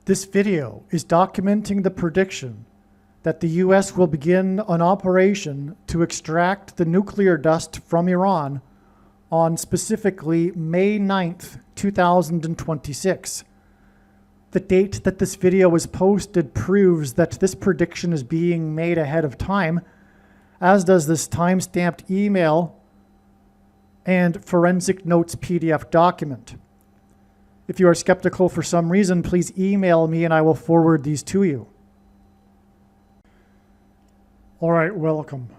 This video is documenting the prediction that the U.S. will begin an operation to extract the nuclear dust from Iran on specifically May 9th, 2026. The date that this video was posted proves that this prediction is being made ahead of time, as does this time-stamped email and forensic notes PDF document. If you are skeptical for some reason, please email me and I will forward these to you. All right, welcome.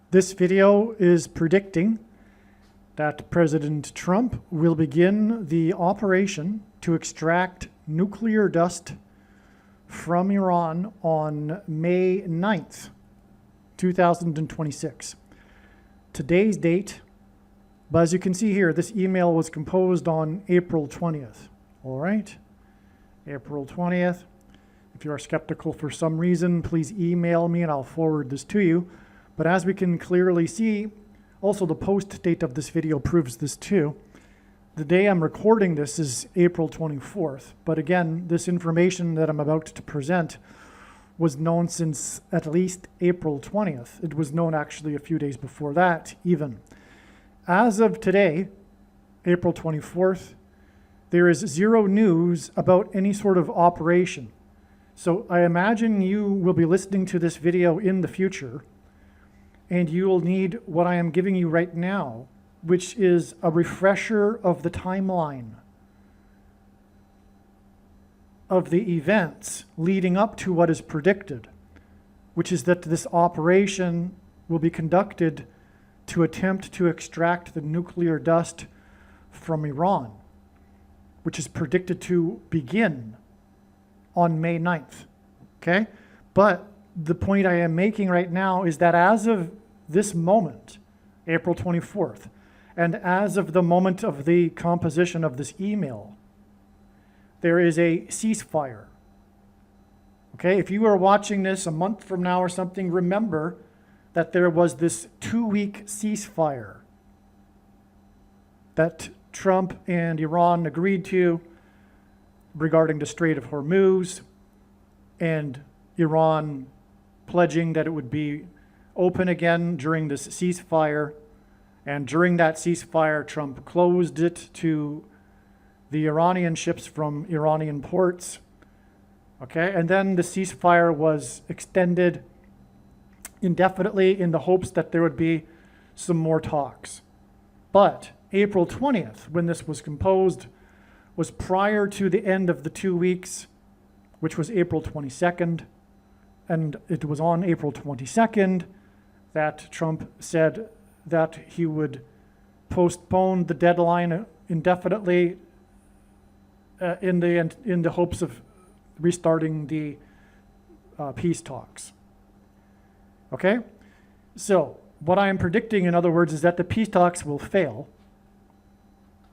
This video is predicting that President Trump will begin the operation to extract nuclear dust from Iran on May 9th, 2026. Today's date, but as you can see here, this email was composed on April 20th. All right, April 20th. If you are skeptical for some reason, please email me and I'll forward this to you. But as we can clearly see, also the post date of this video proves this too. The day I'm recording this is April 24th. But again, this information that I'm about to present was known since at least April 20th. It was known actually a few days before that even. As of today, April 24th, there is zero news about any sort of operation. So I imagine you will be listening to this video in the future, and you will need what I am giving you right now, which is a refresher of the timeline of the events leading up to what is predicted, which is that this operation will be conducted to attempt to extract the nuclear dust from Iran, which is predicted to begin on May 9th, okay? But the point I am making right now is that as of this moment, April 24th, and as of the moment of the composition of this email, there is a ceasefire, okay? If you are watching this a month from now or something, remember that there was this 2-week ceasefire that Trump and Iran agreed to regarding the Strait of Hormuz, and Iran pledging that it would be open again during this ceasefire. And during that ceasefire, Trump closed it to the Iranian ships from Iranian ports. Okay, and then the ceasefire was extended indefinitely in the hopes that there would be some more talks. But April 20th, when this was composed, was prior to the end of the 2 weeks, which was April 22nd. And it was on April 22nd that Trump said that he would postpone the deadline indefinitely in the hopes of restarting the peace talks. Okay? So what I am predicting, in other words, is that the peace talks will fail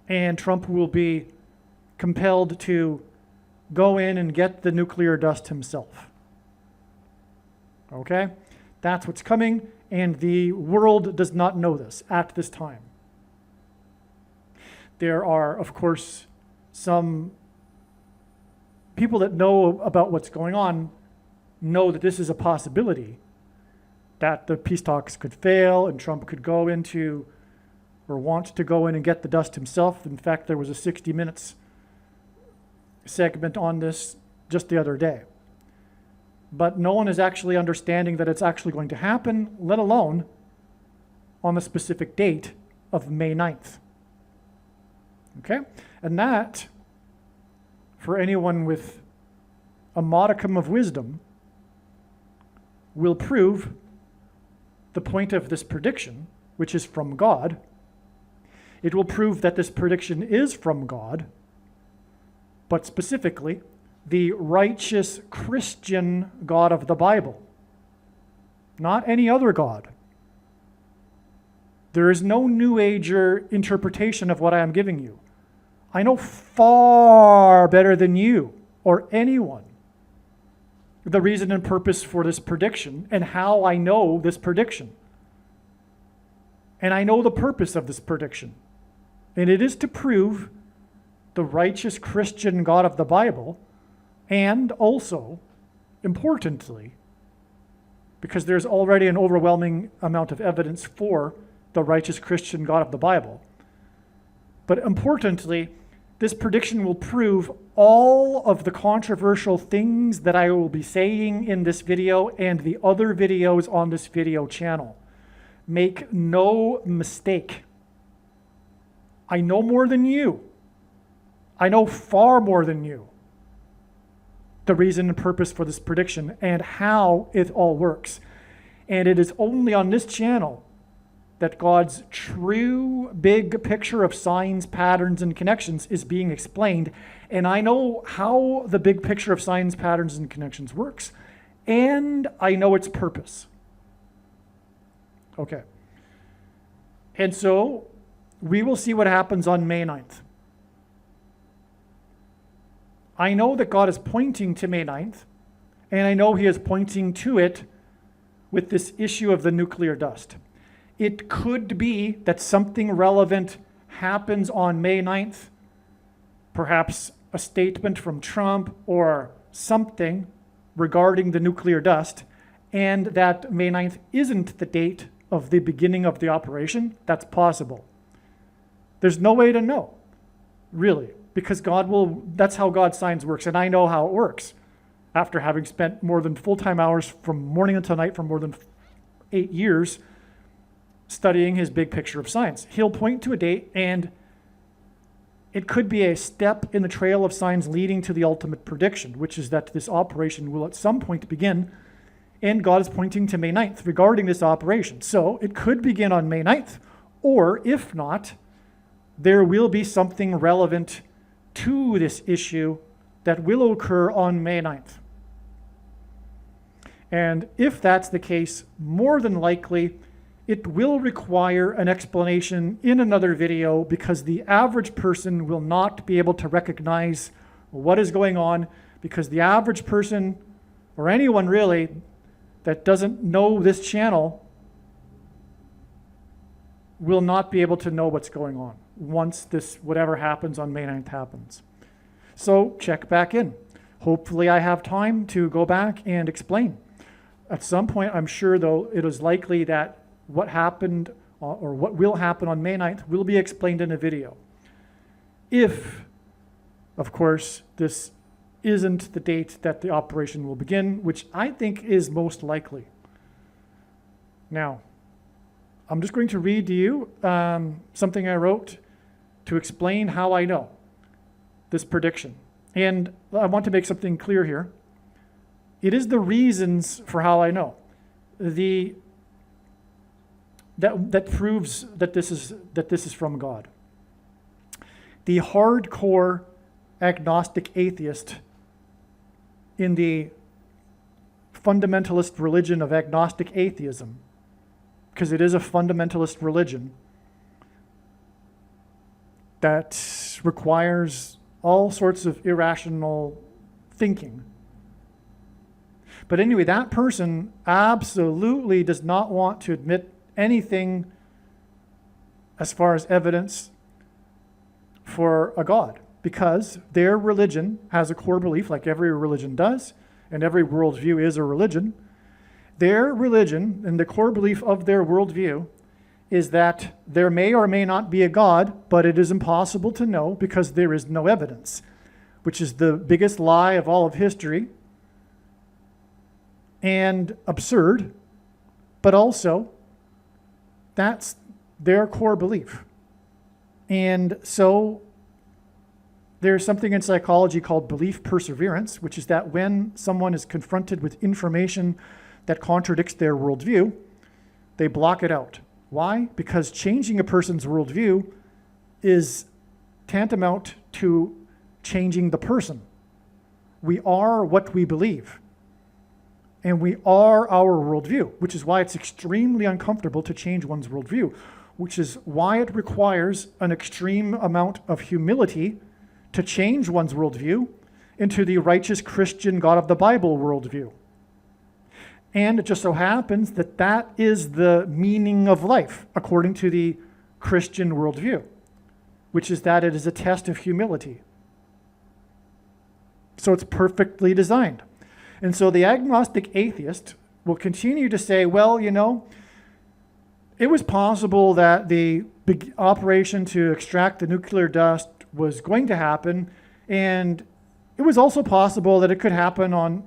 and Trump will be compelled to go in and get the nuclear dust himself. Okay? That's what's coming, and the world does not know this at this time. There are, of course, some people that know about what's going on know that this is a possibility, that the peace talks could fail and Trump could go into or want to go in and get the dust himself. In fact, there was a 60 Minutes segment on this just the other day. But no one is actually understanding that it's actually going to happen, let alone on the specific date of May 9th. Okay? And that, for anyone with a modicum of wisdom, will prove the point of this prediction, which is from God. It will prove that this prediction is from God, but specifically the righteous Christian God of the Bible, not any other God. There is no New Ager interpretation of what I am giving you. I know far better than you or anyone the reason and purpose for this prediction and how I know this prediction. And I know the purpose of this prediction. And it is to prove the righteous Christian God of the Bible And also, importantly, because there's already an overwhelming amount of evidence for the righteous Christian God of the Bible. But importantly, this prediction will prove all of the controversial things that I will be saying in this video and the other videos on this video channel. Make no mistake. I know more than you. I know far more than you the reason and purpose for this prediction and how it all works. And it is only on this channel that God's true big picture of signs, patterns, and connections is being explained. And I know how the big picture of signs, patterns, and connections works. And I know its purpose. Okay. And so we will see what happens on May 9th. I know that God is pointing to May 9th, and I know he is pointing to it with this issue of the nuclear dust. It could be that something relevant happens on May 9th, perhaps a statement from Trump or something regarding the nuclear dust, and that May 9th isn't the date of the beginning of the operation. That's possible. There's no way to know, really, because that's how God's signs works, and I know how it works. After having spent more than full-time hours from morning until night for more than 8 years studying his big picture of science. He'll point to a date, and it could be a step in the trail of signs leading to the ultimate prediction, which is that this operation will at some point begin, and God is pointing to May 9th regarding this operation. So it could begin on May 9th, or if not, there will be something relevant to this issue that will occur on May 9th. And if that's the case, more than likely, it will require an explanation in another video because the average person will not be able to recognize what is going on, because the average person, or anyone really, that doesn't know this channel will not be able to know what's going on once this, whatever happens on May 9th happens. So check back in. Hopefully I have time to go back and explain. At some point, I'm sure, though, it is likely that what happened or what will happen on May 9th will be explained in a video. If, of course, this isn't the date that the operation will begin, which I think is most likely. Now, I'm just going to read to you something I wrote to explain how I know this prediction. And I want to make something clear here. It is the reasons for how I know. That proves that this is from God. The hardcore agnostic atheist in the fundamentalist religion of agnostic atheism, because it is a fundamentalist religion that requires all sorts of irrational thinking. But anyway, that person absolutely does not want to admit anything as far as evidence for a God, because their religion has a core belief, like every religion does, and every worldview is a religion. Their religion and the core belief of their worldview is that there may or may not be a God, but it is impossible to know because there is no evidence, which is the biggest lie of all of history and absurd, but also that's their core belief. And so there's something in psychology called belief perseverance, which is that when someone is confronted with information that contradicts their worldview, they block it out. Why? Because changing a person's worldview is tantamount to changing the person. We are what we believe. And we are our worldview, which is why it's extremely uncomfortable to change one's worldview, which is why it requires an extreme amount of humility to change one's worldview into the righteous Christian God of the Bible worldview. And it just so happens that that is the meaning of life, according to the Christian worldview, which is that it is a test of humility. So it's perfectly designed. And so the agnostic atheist will continue to say, well, it was possible that the big operation to extract the nuclear dust was going to happen, and it was also possible that it could happen on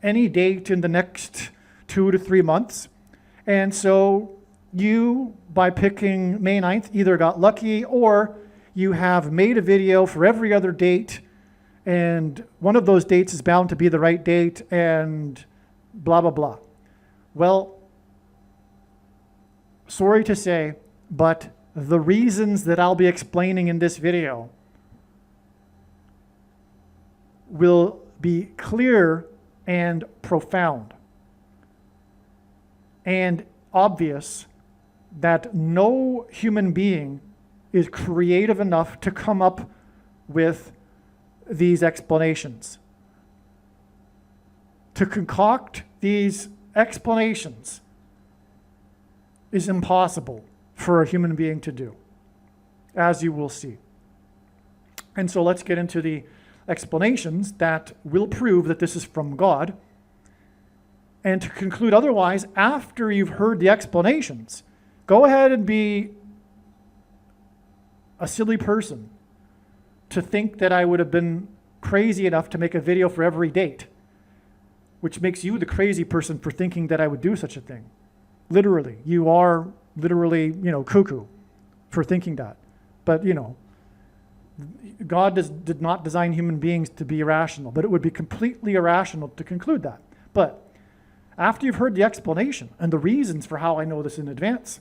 any date in the next 2 to 3 months. And so you, by picking May 9th, either got lucky or you have made a video for every other date, and one of those dates is bound to be the right date, and blah, blah, blah. Well, sorry to say, but the reasons that I'll be explaining in this video will be clear and profound and obvious that no human being is creative enough to come up with these explanations. To concoct these explanations is impossible for a human being to do, as you will see. And so let's get into the explanations that will prove that this is from God. And to conclude otherwise, after you've heard the explanations, go ahead and be a silly person to think that I would have been crazy enough to make a video for every date, which makes you the crazy person for thinking that I would do such a thing. Literally, you are literally, cuckoo for thinking that. But, God did not design human beings to be irrational, but it would be completely irrational to conclude that. But after you've heard the explanation and the reasons for how I know this in advance,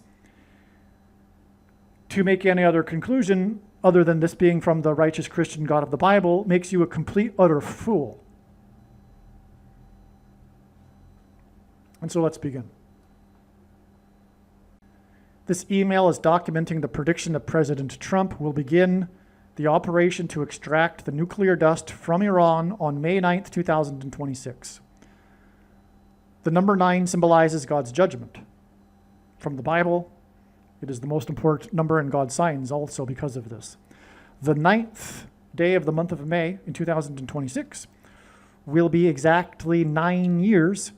to make any other conclusion other than this being from the righteous Christian God of the Bible makes you a complete, utter fool. And so let's begin. This email is documenting the prediction that President Trump will begin the operation to extract the nuclear dust from Iran on May 9th, 2026. The number 9 symbolizes God's judgment. From the Bible, it is the most important number in God's signs also because of this. The 9th day of the month of May in 2026 will be exactly 9 years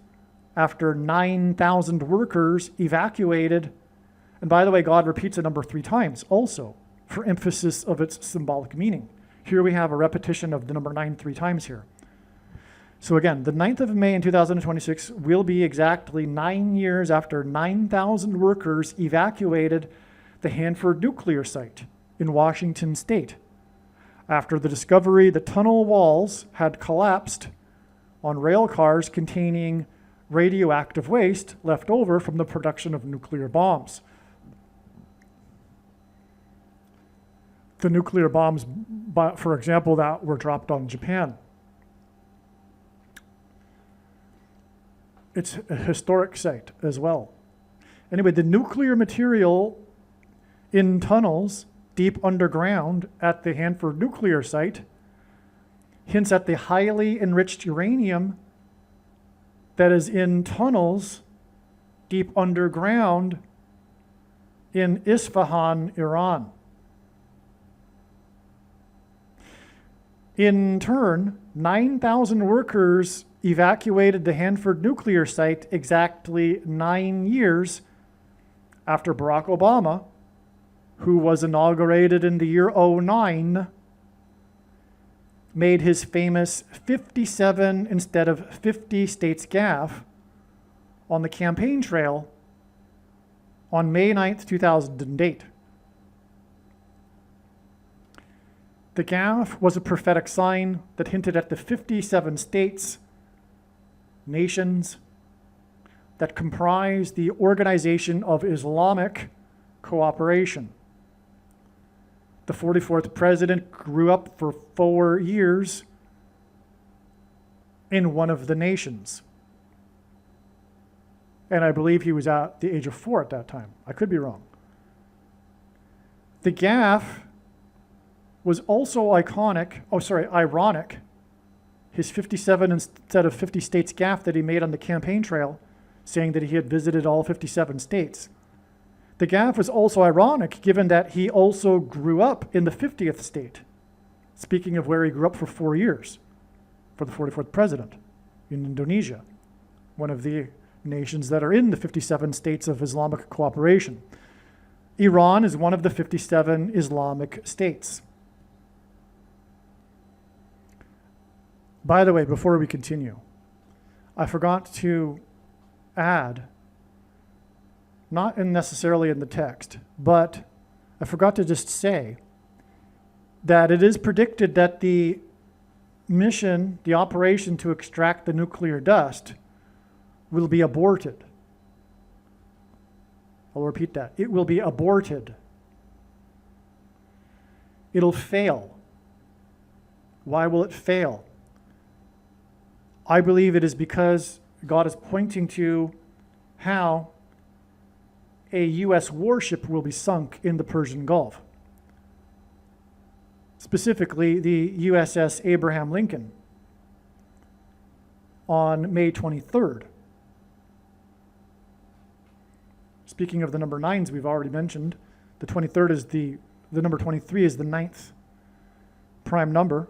after 9,000 workers evacuated. And by the way, God repeats the number 3 times also for emphasis of its symbolic meaning. Here we have a repetition of the number 9 3 times here. So again, the 9th of May in 2026 will be exactly 9 years after 9,000 workers evacuated the Hanford nuclear site in Washington state, after the discovery the tunnel walls had collapsed on rail cars containing radioactive waste left over from the production of nuclear bombs. The nuclear bombs, for example, that were dropped on Japan. It's a historic site as well. Anyway, the nuclear material in tunnels deep underground at the Hanford nuclear site hints at the highly enriched uranium that is in tunnels deep underground in Isfahan, Iran. In turn, 9,000 workers evacuated the Hanford nuclear site exactly 9 years after Barack Obama, who was inaugurated in the year 2009, made his famous 57 instead of 50 states gaffe on the campaign trail on May 9th, 2008. The gaffe was a prophetic sign that hinted at the 57 states, nations, that comprise the Organization of Islamic Cooperation. The 44th president grew up for 4 years in one of the nations. And I believe he was at the age of 4 at that time. I could be wrong. The gaffe was also ironic. His 57 instead of 50 states gaffe that he made on the campaign trail, saying that he had visited all 57 states. The gaffe was also ironic given that he also grew up in the 50th state, speaking of where he grew up for 4 years. for the 44th president in Indonesia, one of the nations that are in the 57 states of Islamic cooperation. Iran is one of the 57 Islamic states. By the way, before we continue, I forgot to add, not necessarily in the text, but I forgot to just say that it is predicted that the mission, the operation to extract the nuclear dust, will be aborted. I'll repeat that. It will be aborted. It'll fail. Why will it fail? I believe it is because God is pointing to how a U.S. warship will be sunk in the Persian Gulf. Specifically, the USS Abraham Lincoln on May 23rd. Speaking of the number 9s we've already mentioned, the 23rd is the number 23 is the 9th prime number.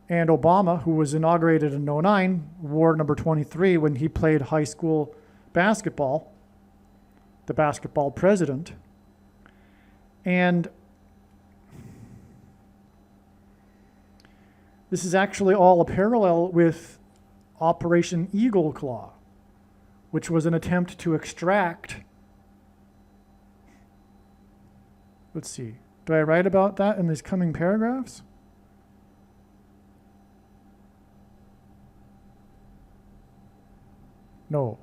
And Obama, who was inaugurated in 2009, wore number 23 when he played high school basketball, the basketball president. And this is actually all a parallel with Operation Eagle Claw, which was an attempt to extract, let's see, do I write about that in these coming paragraphs? No.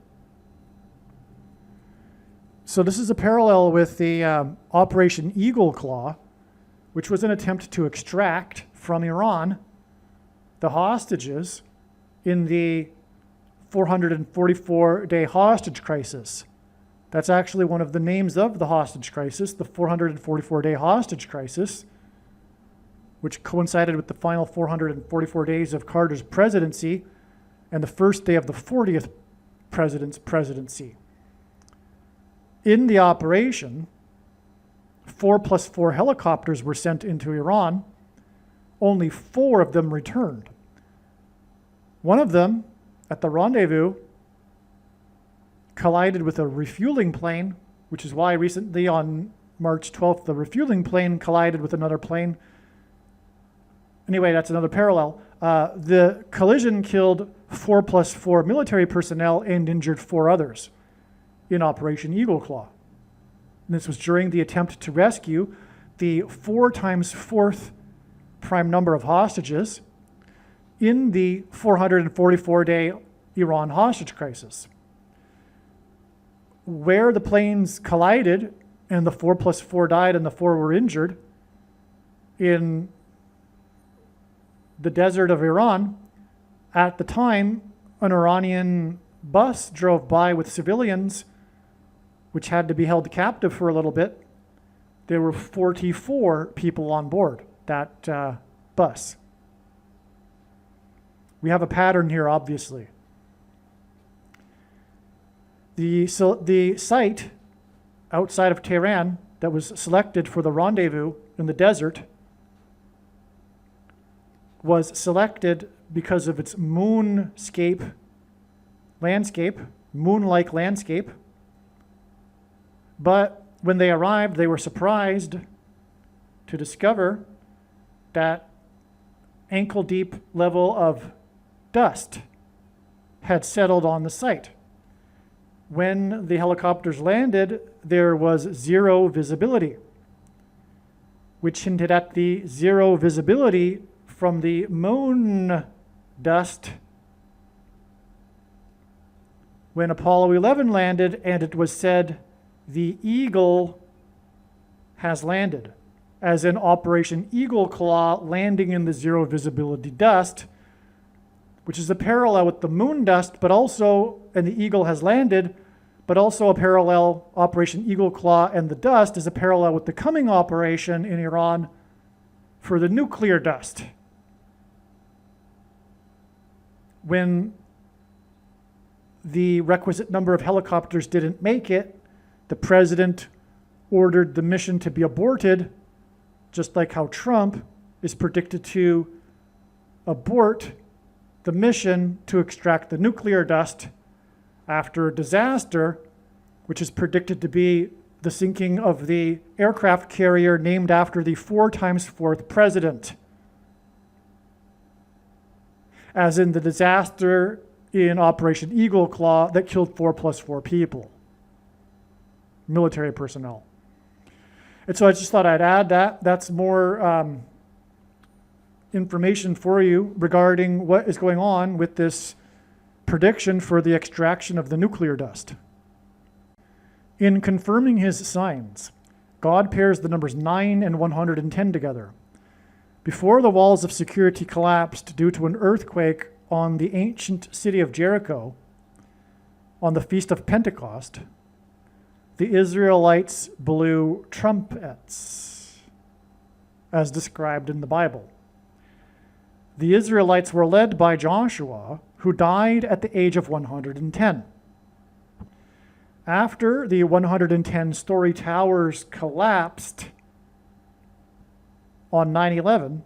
So this is a parallel with the Operation Eagle Claw, which was an attempt to extract from Iran the hostages in the 444-day hostage crisis. That's actually one of the names of the hostage crisis, the 444-day hostage crisis, which coincided with the final 444 days of Carter's presidency and the first day of the 40th president's presidency. In the operation, 4+4 helicopters were sent into Iran. Only 4 of them returned. One of them, at the rendezvous, collided with a refueling plane, which is why recently on March 12th, the refueling plane collided with another plane. Anyway, that's another parallel. The collision killed 4+4 military personnel and injured 4 others in Operation Eagle Claw. And this was during the attempt to rescue the 4 times 4th prime number of hostages in the 444-day Iran hostage crisis. Where the planes collided and the 4+4 died and the 4 were injured in the desert of Iran, at the time, an Iranian bus drove by with civilians, which had to be held captive for a little bit. There were 44 people on board that bus. We have a pattern here, obviously. The site outside of Tehran that was selected for the rendezvous in the desert was selected because of its moon-like landscape. But when they arrived, they were surprised to discover that ankle-deep level of dust had settled on the site. When the helicopters landed, there was zero visibility, which hinted at the zero visibility from the moon dust when Apollo 11 landed, and it was said, the Eagle has landed, as in Operation Eagle Claw landing in the zero visibility dust, which is a parallel with the moon dust, but also, and the Eagle has landed, but also a parallel, Operation Eagle Claw and the dust is a parallel with the coming operation in Iran for the nuclear dust. When the requisite number of helicopters didn't make it, the president ordered the mission to be aborted, just like how Trump is predicted to abort the mission to extract the nuclear dust after a disaster, which is predicted to be the sinking of the aircraft carrier named after the 4x4th president, as in the disaster in Operation Eagle Claw that killed 4+4 people, military personnel. And so I just thought I'd add that. That's more information for you regarding what is going on with this prediction for the extraction of the nuclear dust. In confirming his signs, God pairs the numbers 9 and 110 together. Before the walls of security collapsed due to an earthquake on the ancient city of Jericho on the Feast of Pentecost, the Israelites blew trumpets, as described in the Bible. The Israelites were led by Joshua, who died at the age of 110. After the 110-story towers collapsed on 9/11,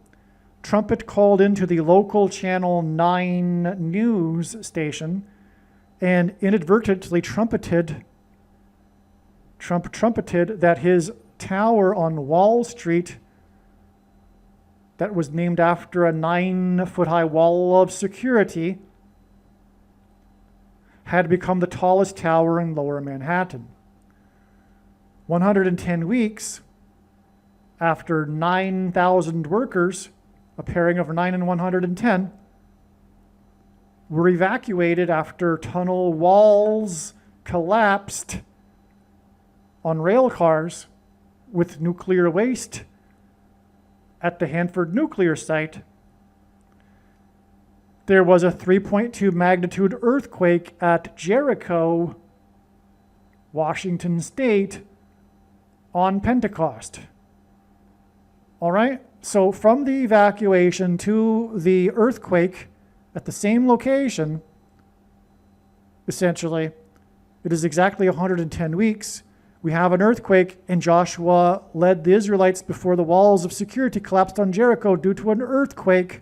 trumpet called into the local Channel 9 news station and inadvertently trumpeted that his tower on Wall Street, that was named after a 9-foot-high wall of security, had become the tallest tower in Lower Manhattan. 110 weeks after 9,000 workers, a pairing of 9 and 110, were evacuated after tunnel walls collapsed on rail cars with nuclear waste at the Hanford nuclear site. There was a 3.2 magnitude earthquake at Jericho, Washington State, on Pentecost. All right? So from the evacuation to the earthquake at the same location, essentially, it is exactly 110 weeks. We have an earthquake, and Joshua led the Israelites before the walls of security collapsed on Jericho due to an earthquake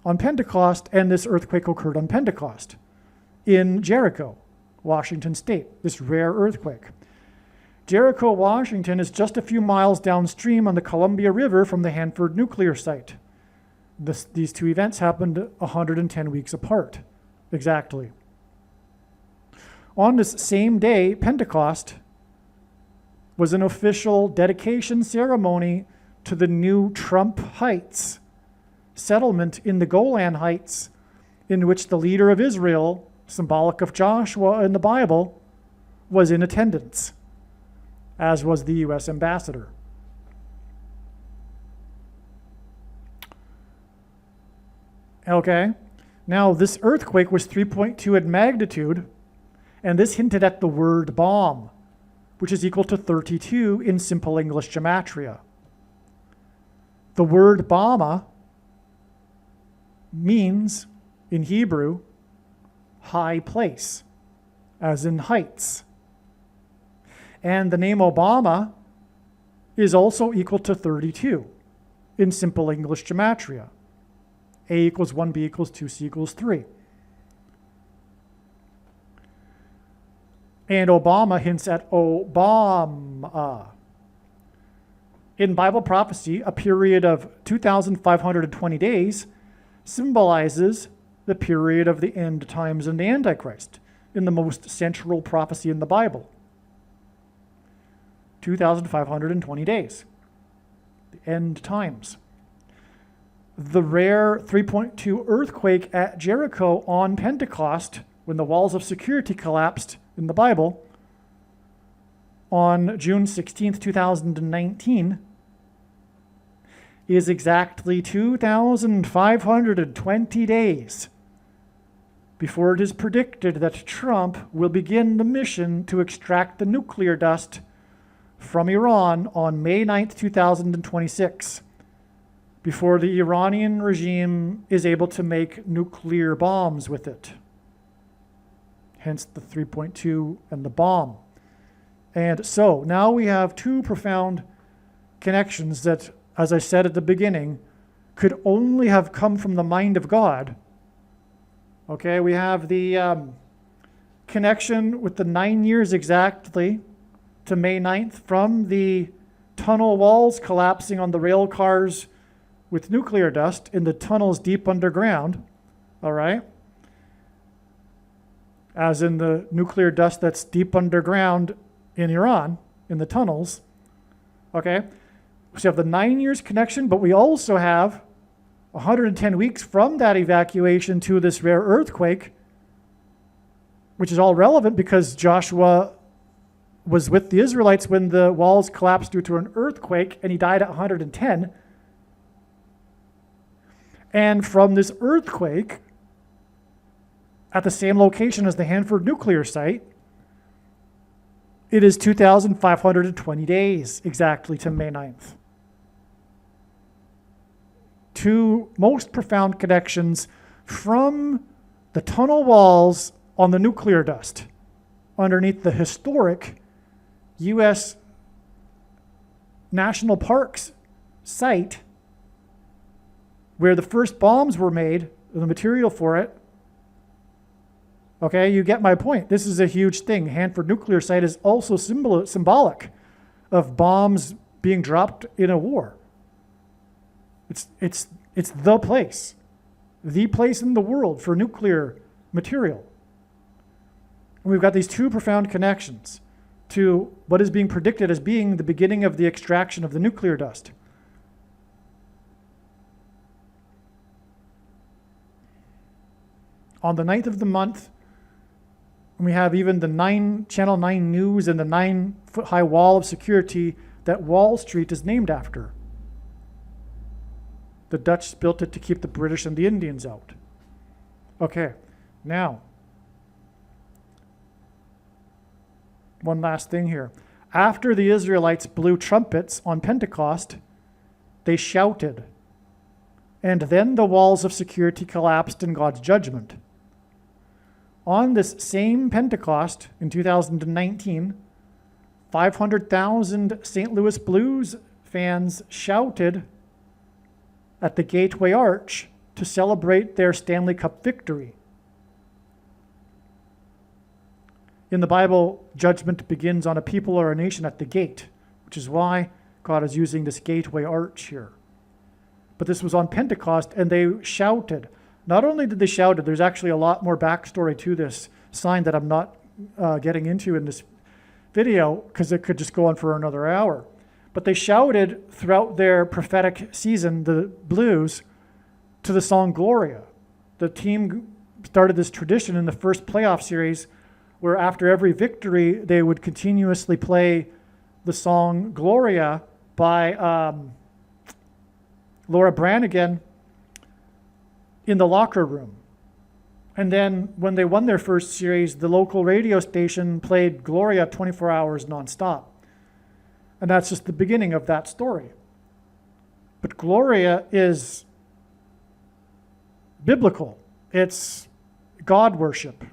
on Pentecost, and this earthquake occurred on Pentecost in Jericho, Washington State, this rare earthquake. Jericho, Washington is just a few miles downstream on the Columbia River from the Hanford nuclear site. These two events happened 110 weeks apart, exactly. On this same day, Pentecost, was an official dedication ceremony to the new Trump Heights settlement in the Golan Heights, in which the leader of Israel, symbolic of Joshua in the Bible, was in attendance, as was the U.S. ambassador. Okay, now this earthquake was 3.2 in magnitude, and this hinted at the word bomb, which is equal to 32 in simple English gematria. The word Bama means, in Hebrew, high place, as in heights. And the name Obama is also equal to 32 in simple English gematria. A equals 1, B equals 2, C equals 3. And Obama hints at Obama. In Bible prophecy, a period of 2,520 days symbolizes the period of the end times and the Antichrist in the most central prophecy in the Bible. 2,520 days, the end times. The rare 3.2 earthquake at Jericho on Pentecost, when the walls of security collapsed in the Bible, on June 16th, 2019, is exactly 2,520 days before it is predicted that Trump will begin the mission to extract the nuclear dust from Iran on May 9th, 2026, before the Iranian regime is able to make nuclear bombs with it. Hence the 3.2 and the bomb. And so now we have two profound connections that, as I said at the beginning, could only have come from the mind of God Okay, we have the connection with the 9 years exactly to May 9th from the tunnel walls collapsing on the rail cars with nuclear dust in the tunnels deep underground, all right? As in the nuclear dust that's deep underground in Iran, in the tunnels, okay? So you have the 9 years connection, but we also have 110 weeks from that evacuation to this rare earthquake, which is all relevant because Joshua was with the Israelites when the walls collapsed due to an earthquake, and he died at 110. And from this earthquake, at the same location as the Hanford nuclear site, it is 2,520 days exactly to May 9th. Two most profound connections from the tunnel walls on the nuclear dust underneath the historic U.S. National Parks site where the first bombs were made, the material for it. Okay, you get my point. This is a huge thing. Hanford nuclear site is also symbolic of bombs being dropped in a war. It's the place in the world for nuclear material. And we've got these two profound connections to what is being predicted as being the beginning of the extraction of the nuclear dust. On the 9th of the month, we have even the Channel 9 News and the 9-foot-high wall of security that Wall Street is named after. The Dutch built it to keep the British and the Indians out. Okay, now, one last thing here. After the Israelites blew trumpets on Pentecost, they shouted, and then the walls of security collapsed in God's judgment. On this same Pentecost in 2019, 500,000 St. Louis Blues fans shouted at the Gateway Arch to celebrate their Stanley Cup victory. In the Bible, judgment begins on a people or a nation at the gate, which is why God is using this Gateway Arch here. But this was on Pentecost, and they shouted. Not only did they shout it, there's actually a lot more backstory to this sign that I'm not getting into in this video because it could just go on for another hour. But they shouted throughout their prophetic season, the Blues, to the song Gloria. The team started this tradition in the first playoff series where after every victory, they would continuously play the song Gloria by Laura Branigan in the locker room. And then when they won their first series, the local radio station played Gloria 24 hours nonstop. And that's just the beginning of that story. But Gloria is biblical. It's God worship.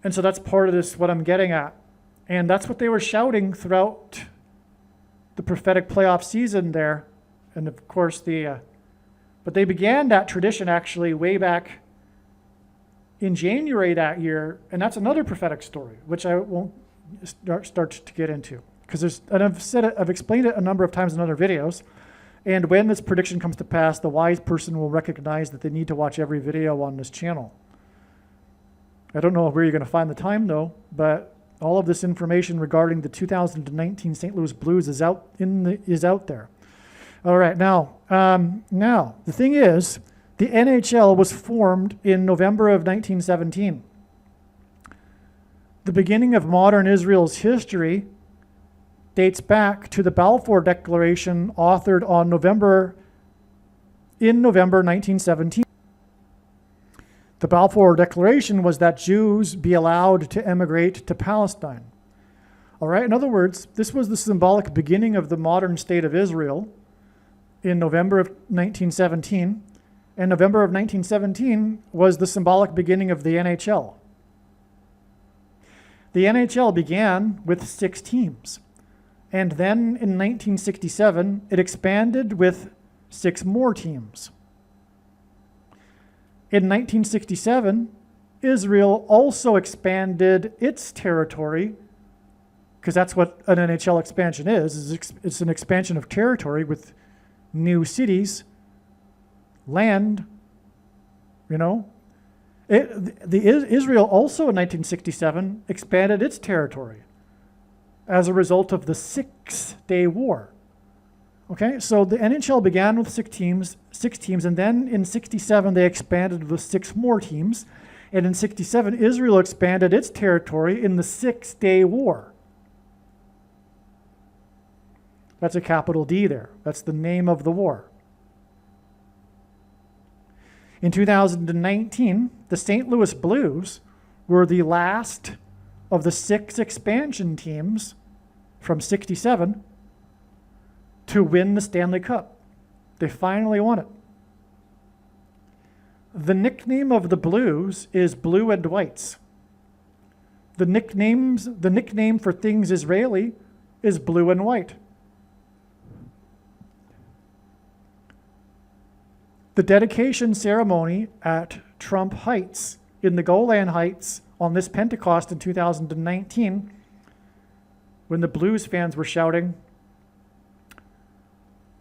And so that's part of this, what I'm getting at. And that's what they were shouting throughout the prophetic playoff season there. And of course, but they began that tradition actually way back in January that year, and that's another prophetic story, which I won't start to get into because I've explained it a number of times in other videos. And when this prediction comes to pass, the wise person will recognize that they need to watch every video on this channel. I don't know where you're going to find the time though, but all of this information regarding the 2019 St. Louis Blues is out there. All right, now the thing is, the NHL was formed in November of 1917. The beginning of modern Israel's history dates back to the Balfour Declaration authored in November 1917. The Balfour Declaration was that Jews be allowed to emigrate to Palestine. All right, in other words, this was the symbolic beginning of the modern state of Israel in November of 1917, and November of 1917 was the symbolic beginning of the NHL. The NHL began with 6 teams, and then in 1967, it expanded with 6 more teams. In 1967, Israel also expanded its territory, because that's what an NHL expansion is it's an expansion of territory with new cities, land, Israel also in 1967 expanded its territory as a result of the Six-Day War. Okay, so the NHL began with six teams, and then in 67 they expanded with 6 more teams, and in 67 Israel expanded its territory in the Six-Day War. That's a capital D there. That's the name of the war. In 2019, the St. Louis Blues were the last of the 6 expansion teams from 67 to win the Stanley Cup. They finally won it. The nickname of the Blues is Blue and Whites. The nickname for things Israeli is Blue and White. The dedication ceremony at Trump Heights in the Golan Heights on this Pentecost in 2019, when the Blues fans were shouting,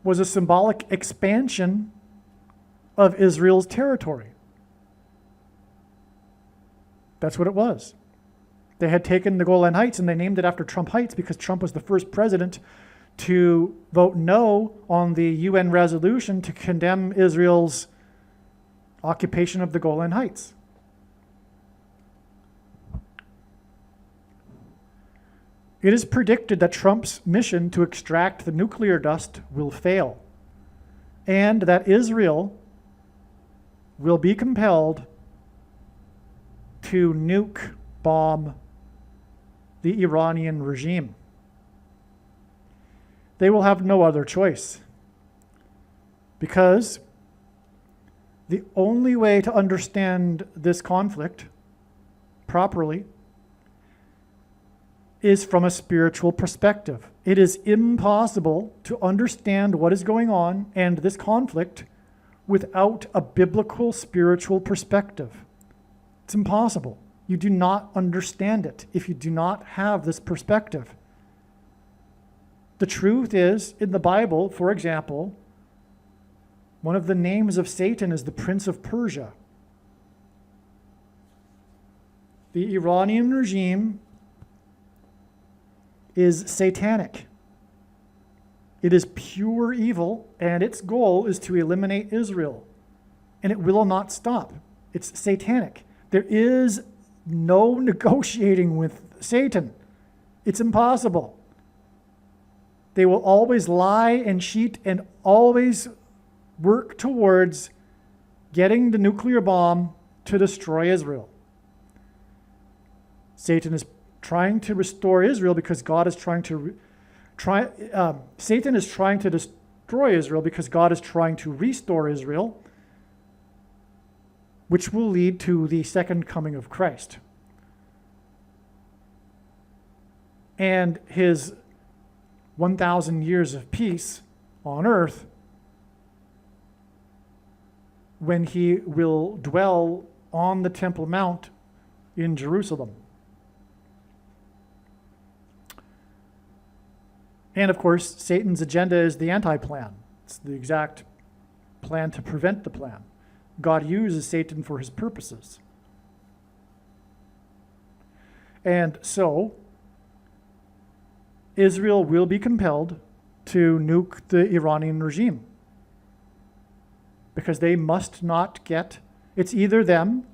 was a symbolic expansion of Israel's territory. That's what it was. They had taken the Golan Heights and they named it after Trump Heights because Trump was the first president to vote no on the UN resolution to condemn Israel's occupation of the Golan Heights. It is predicted that Trump's mission to extract the nuclear dust will fail, and that Israel will be compelled to nuke bomb the Iranian regime. They will have no other choice, because the only way to understand this conflict properly is from a spiritual perspective. It is impossible to understand what is going on and this conflict without a biblical spiritual perspective. It's impossible. You do not understand it if you do not have this perspective. The truth is, in the Bible, for example, one of the names of Satan is the Prince of Persia. The Iranian regime is satanic. It is pure evil, and its goal is to eliminate Israel. And it will not stop. It's satanic. There is no negotiating with Satan. It's impossible. They will always lie and cheat and always work towards getting the nuclear bomb to destroy Israel. Satan is trying to restore Israel because God is trying to Satan is trying to destroy Israel because God is trying to restore Israel, which will lead to the second coming of Christ. And his 1,000 years of peace on earth, when he will dwell on the Temple Mount in Jerusalem. And of course, Satan's agenda is the anti-plan. It's the exact plan to prevent the plan. God uses Satan for his purposes. And so, Israel will be compelled to nuke the Iranian regime, because they must not get, it's either them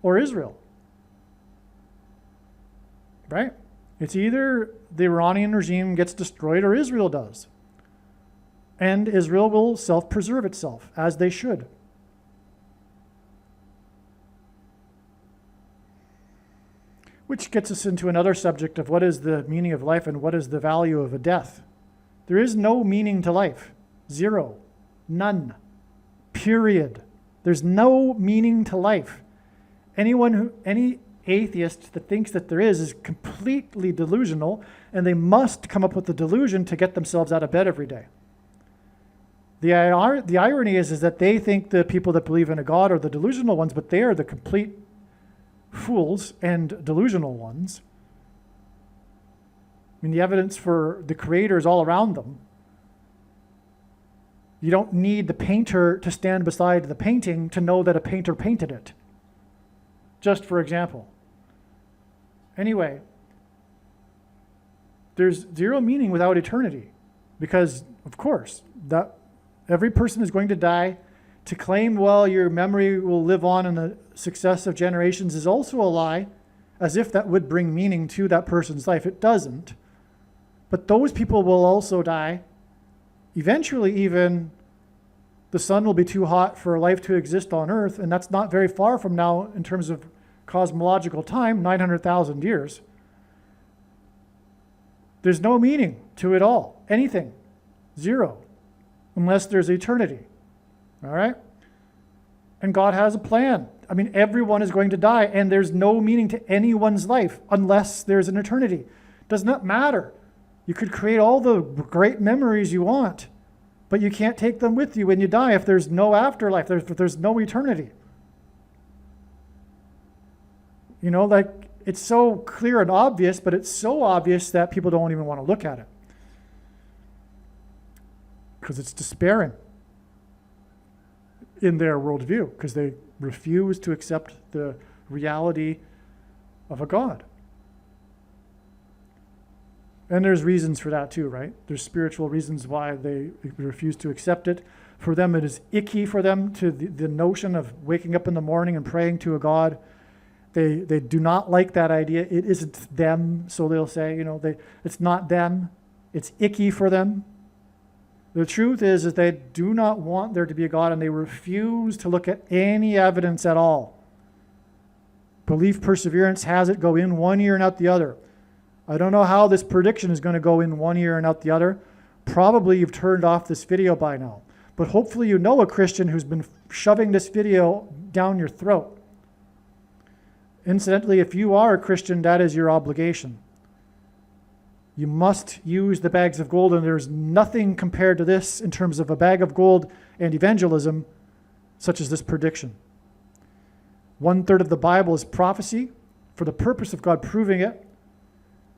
or Israel. Right? It's either the Iranian regime gets destroyed or Israel does. And Israel will self-preserve itself, as they should. Which gets us into another subject of what is the meaning of life and what is the value of a death. There is no meaning to life. Zero. None. Period. There's no meaning to life. Any atheist that thinks that there is completely delusional, and they must come up with the delusion to get themselves out of bed every day. The irony is that they think the people that believe in a God are the delusional ones, but they are the complete fools and delusional ones. I mean, the evidence for the Creator is all around them. You don't need the painter to stand beside the painting to know that a painter painted it. Just for example. Anyway, there's zero meaning without eternity, because, of course, that every person is going to die. To claim, well, your memory will live on in the successive generations is also a lie, as if that would bring meaning to that person's life. It doesn't. But those people will also die. Eventually, even, the sun will be too hot for life to exist on Earth, and that's not very far from now in terms of cosmological time, 900,000 years. There's no meaning to it all. Anything. Zero. Unless there's eternity. All right? And God has a plan. I mean, everyone is going to die, and there's no meaning to anyone's life unless there's an eternity. Does not matter. You could create all the great memories you want, but you can't take them with you when you die if there's no afterlife, if there's no eternity. You know, like, it's so clear and obvious, but it's so obvious that people don't even want to look at it. Because it's despairing in their worldview, because they refuse to accept the reality of a God. And there's reasons for that too, right? There's spiritual reasons why they refuse to accept it. For them, it is icky for them to the notion of waking up in the morning and praying to a God. They do not like that idea. It isn't them, so they'll say, you know, it's not them. It's icky for them. The truth is they do not want there to be a God, and they refuse to look at any evidence at all. Belief perseverance has it go in one ear and out the other. I don't know how this prediction is going to go in one ear and out the other. Probably you've turned off this video by now. But hopefully you know a Christian who's been shoving this video down your throat. Incidentally, if you are a Christian, that is your obligation. You must use the bags of gold, and there's nothing compared to this in terms of a bag of gold and evangelism, such as this prediction. 1/3 of the Bible is prophecy for the purpose of God proving it.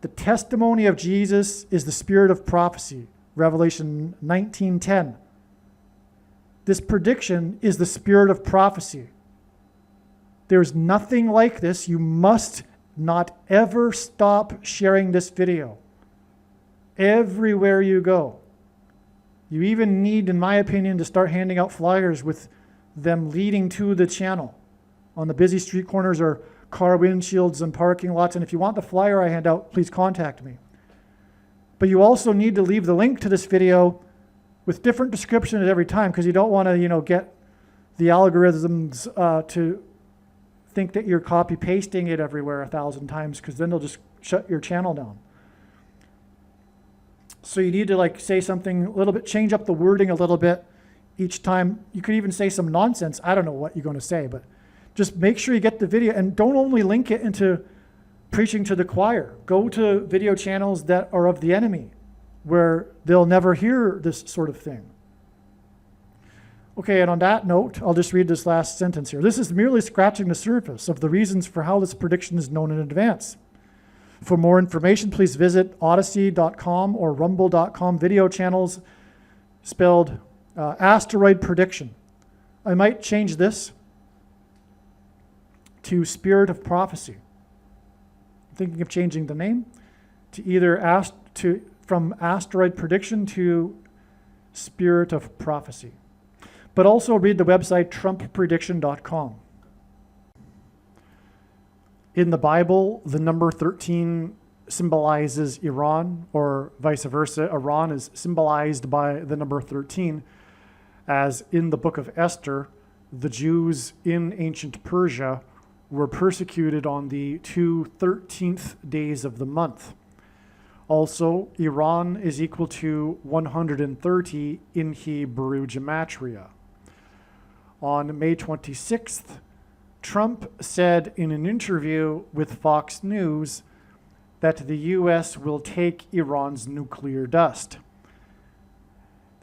The testimony of Jesus is the spirit of prophecy, Revelation 19:10. This prediction is the spirit of prophecy. There's nothing like this. You must not ever stop sharing this video. Everywhere you go. You even need, in my opinion, to start handing out flyers with them leading to the channel on the busy street corners or car windshields and parking lots. And if you want the flyer I hand out, please contact me. But you also need to leave the link to this video with different descriptions every time, because you don't want to, get the algorithms to think that you're copy pasting it everywhere 1,000 times, because then they'll just shut your channel down. So you need to say something a little bit, change up the wording a little bit each time. You could even say some nonsense. I don't know what you're going to say, but just make sure you get the video, and don't only link it into preaching to the choir. Go to video channels that are of the enemy, where they'll never hear this sort of thing. Okay, and on that note, I'll just read this last sentence here. This is merely scratching the surface of the reasons for how this prediction is known in advance. For more information, please visit Odyssey.com or Rumble.com video channels spelled Asteroid Prediction. I might change this to Spirit of Prophecy. I'm thinking of changing the name to either from Asteroid Prediction to Spirit of Prophecy. But also read the website TrumpPrediction.com. In the Bible, the number 13 symbolizes Iran, or vice versa. Iran is symbolized by the number 13, as in the book of Esther, the Jews in ancient Persia were persecuted on the 13th days of the month. Also, Iran is equal to 130 in Hebrew gematria. On May 26th, Trump said in an interview with Fox News that the U.S. will take Iran's nuclear dust.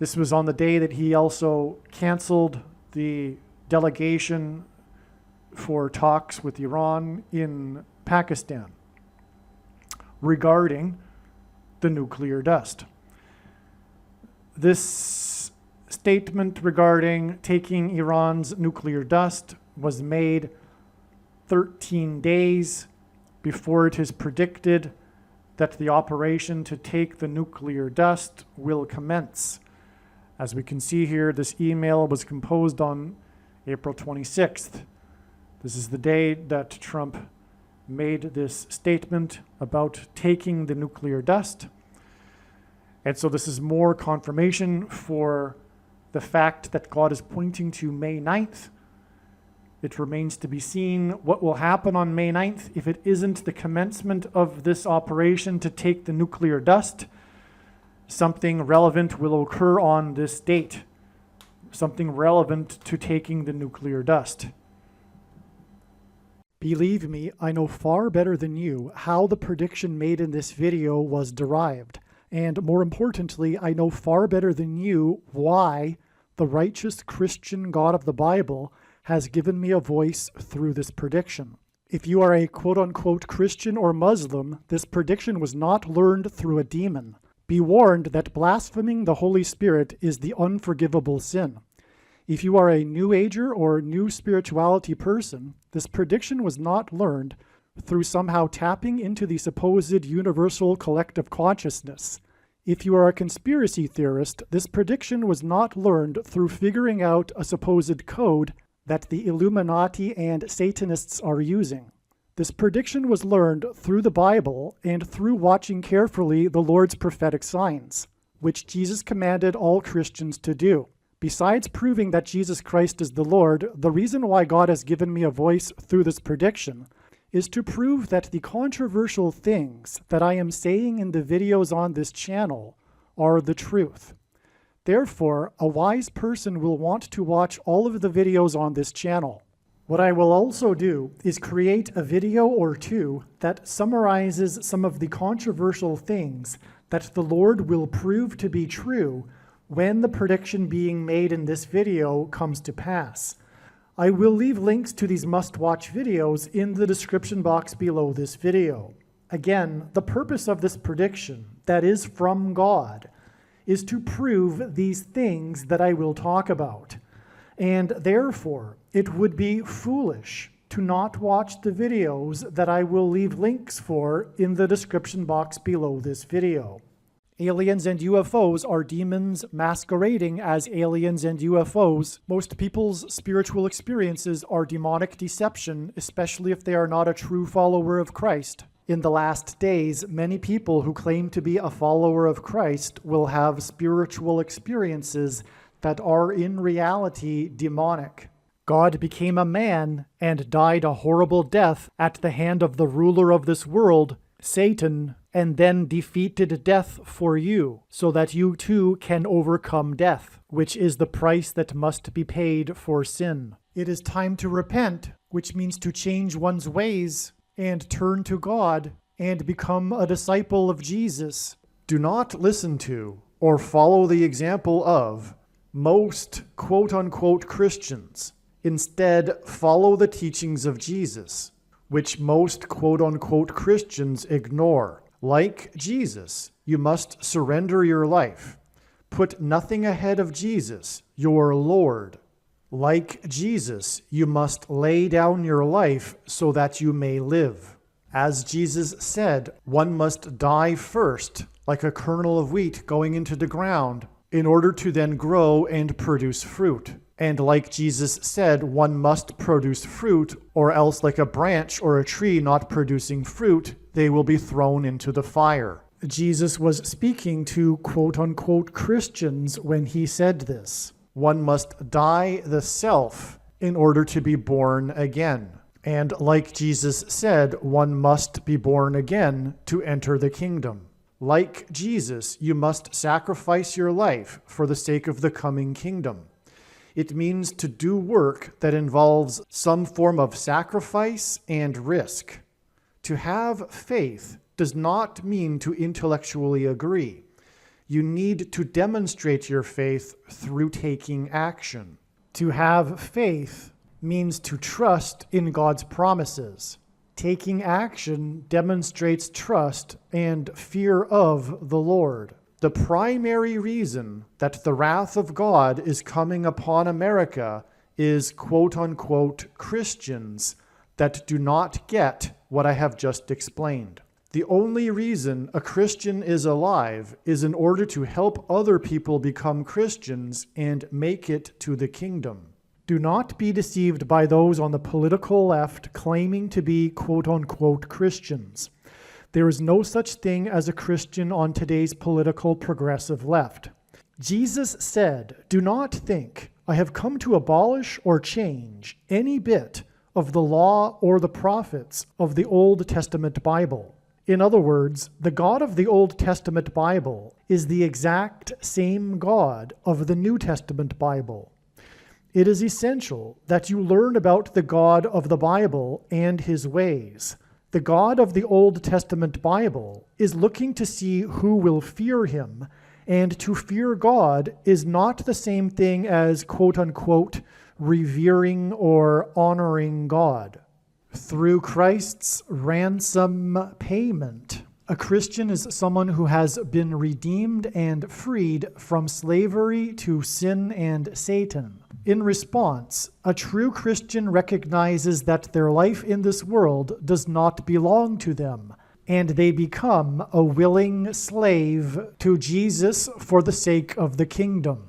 This was on the day that he also canceled the delegation for talks with Iran in Pakistan regarding the nuclear dust. This statement regarding taking Iran's nuclear dust was made 13 days before it is predicted that the operation to take the nuclear dust will commence. As we can see here, this email was composed on April 26th. This is the day that Trump made this statement about taking the nuclear dust. And so this is more confirmation for the fact that God is pointing to May 9th. It remains to be seen what will happen on May 9th if it isn't the commencement of this operation to take the nuclear dust. Something relevant will occur on this date, something relevant to taking the nuclear dust. Believe me, I know far better than you how the prediction made in this video was derived. And more importantly, I know far better than you why the righteous Christian God of the Bible has given me a voice through this prediction. If you are a quote-unquote Christian or Muslim, this prediction was not learned through a demon. Be warned that blaspheming the Holy Spirit is the unforgivable sin. If you are a New Ager or New Spirituality person, this prediction was not learned through somehow tapping into the supposed universal collective consciousness. If you are a conspiracy theorist, this prediction was not learned through figuring out a supposed code that the Illuminati and Satanists are using. This prediction was learned through the Bible and through watching carefully the Lord's prophetic signs, which Jesus commanded all Christians to do. Besides proving that Jesus Christ is the Lord, the reason why God has given me a voice through this prediction is to prove that the controversial things that I am saying in the videos on this channel are the truth. Therefore, a wise person will want to watch all of the videos on this channel. What I will also do is create a video or two that summarizes some of the controversial things that the Lord will prove to be true when the prediction being made in this video comes to pass. I will leave links to these must-watch videos in the description box below this video. Again, the purpose of this prediction, that is from God, is to prove these things that I will talk about. And therefore, it would be foolish to not watch the videos that I will leave links for in the description box below this video. Aliens and UFOs are demons masquerading as aliens and UFOs. Most people's spiritual experiences are demonic deception, especially if they are not a true follower of Christ. In the last days, many people who claim to be a follower of Christ will have spiritual experiences that are in reality demonic. God became a man and died a horrible death at the hand of the ruler of this world, Satan, and then defeated death for you, so that you too can overcome death, which is the price that must be paid for sin. It is time to repent, which means to change one's ways and turn to God and become a disciple of Jesus. Do not listen to or follow the example of most quote-unquote Christians. Instead, follow the teachings of Jesus, which most quote-unquote Christians ignore. Like Jesus, you must surrender your life. Put nothing ahead of Jesus, your Lord. Like Jesus, you must lay down your life so that you may live. As Jesus said, one must die first, like a kernel of wheat going into the ground, in order to then grow and produce fruit. And like Jesus said, one must produce fruit, or else like a branch or a tree not producing fruit, they will be thrown into the fire. Jesus was speaking to quote-unquote Christians when he said this. One must die the self in order to be born again. And like Jesus said, one must be born again to enter the kingdom. Like Jesus, you must sacrifice your life for the sake of the coming kingdom. It means to do work that involves some form of sacrifice and risk. To have faith does not mean to intellectually agree. You need to demonstrate your faith through taking action. To have faith means to trust in God's promises. Taking action demonstrates trust and fear of the Lord. The primary reason that the wrath of God is coming upon America is quote-unquote Christians that do not get what I have just explained. The only reason a Christian is alive is in order to help other people become Christians and make it to the kingdom. Do not be deceived by those on the political left claiming to be quote-unquote Christians. There is no such thing as a Christian on today's political progressive left. Jesus said, "Do not think I have come to abolish or change any bit of the law or the prophets of the Old Testament Bible." In other words, the God of the Old Testament Bible is the exact same God of the New Testament Bible. It is essential that you learn about the God of the Bible and his ways. The God of the Old Testament Bible is looking to see who will fear him, and to fear God is not the same thing as quote-unquote revering or honoring God. Through Christ's ransom payment, a Christian is someone who has been redeemed and freed from slavery to sin and Satan. In response, a true Christian recognizes that their life in this world does not belong to them, and they become a willing slave to Jesus for the sake of the kingdom.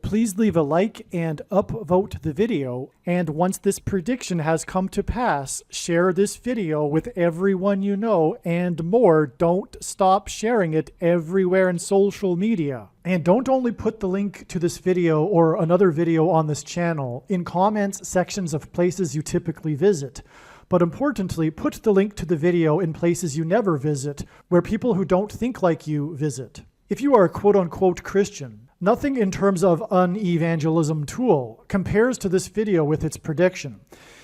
Please leave a like and upvote the video, and once this prediction has come to pass, share this video with everyone you know, and more, don't stop sharing it everywhere in social media. And don't only put the link to this video or another video on this channel in comments sections of places you typically visit, but importantly, put the link to the video in places you never visit, where people who don't think like you visit. If you are a quote-unquote Christian, nothing in terms of an evangelism tool compares to this video with its prediction.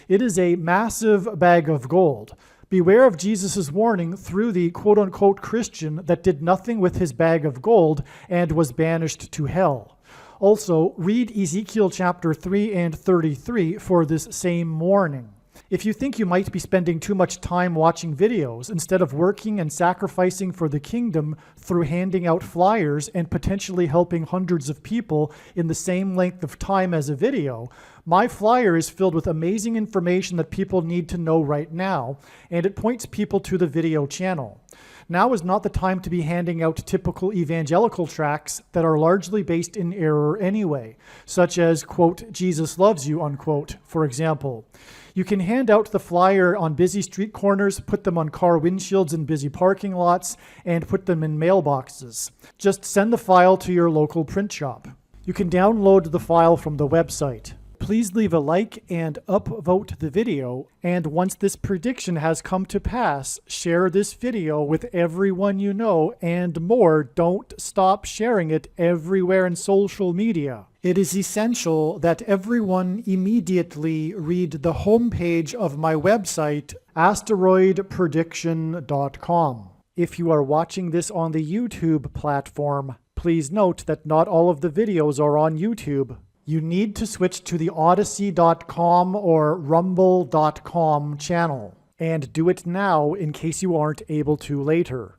It is a massive bag of gold. Beware of Jesus' warning through the quote-unquote Christian that did nothing with his bag of gold and was banished to hell. Also, read Ezekiel chapter 3 and 33 for this same warning. If you think you might be spending too much time watching videos instead of working and sacrificing for the kingdom through handing out flyers and potentially helping hundreds of people in the same length of time as a video, my flyer is filled with amazing information that people need to know right now, and it points people to the video channel. Now is not the time to be handing out typical evangelical tracts that are largely based in error anyway, such as, quote, Jesus loves you, unquote, for example. You can hand out the flyer on busy street corners, put them on car windshields in busy parking lots, and put them in mailboxes. Just send the file to your local print shop. You can download the file from the website. Please leave a like and upvote the video, and once this prediction has come to pass, share this video with everyone you know, and more, don't stop sharing it everywhere in social media. It is essential that everyone immediately read the homepage of my website, asteroidprediction.com. If you are watching this on the YouTube platform, please note that not all of the videos are on YouTube. You need to switch to the Odyssey.com or Rumble.com channel, and do it now in case you aren't able to later.